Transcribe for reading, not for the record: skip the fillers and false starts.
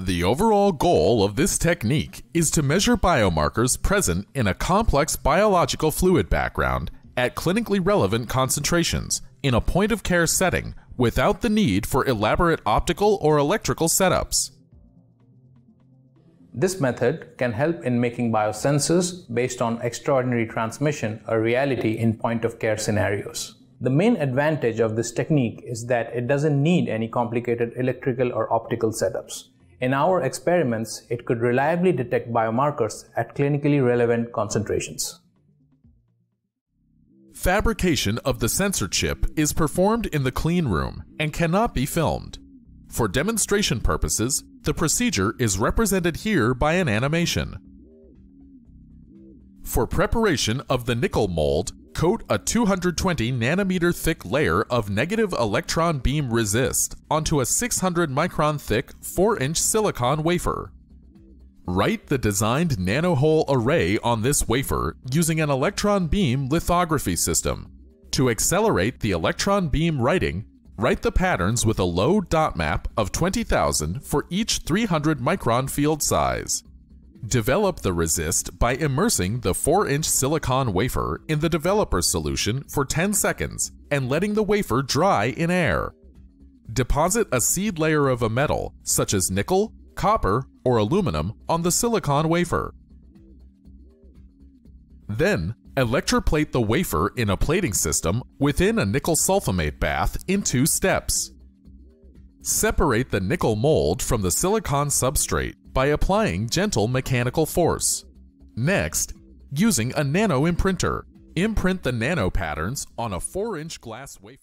The overall goal of this technique is to measure biomarkers present in a complex biological fluid background at clinically relevant concentrations in a point-of-care setting without the need for elaborate optical or electrical setups. This method can help in making biosensors based on extraordinary transmission a reality in point-of-care scenarios. The main advantage of this technique is that it doesn't need any complicated electrical or optical setups. In our experiments, it could reliably detect biomarkers at clinically relevant concentrations. Fabrication of the sensor chip is performed in the clean room and cannot be filmed. For demonstration purposes, the procedure is represented here by an animation. For preparation of the nickel mold, coat a 220 nanometer thick layer of negative electron beam resist onto a 600 micron thick 4-inch silicon wafer. Write the designed nanohole array on this wafer using an electron beam lithography system. To accelerate the electron beam writing, write the patterns with a low dot map of 20,000 for each 300 micron field size. Develop the resist by immersing the 4-inch silicon wafer in the developer solution for 10 seconds and letting the wafer dry in air. Deposit a seed layer of a metal, such as nickel, copper, or aluminum, on the silicon wafer. Then, electroplate the wafer in a plating system within a nickel sulfamate bath in 2 steps. Separate the nickel mold from the silicon substrate by applying gentle mechanical force. Next, using a nanoimprinter, imprint the nano patterns on a 4-inch glass wafer.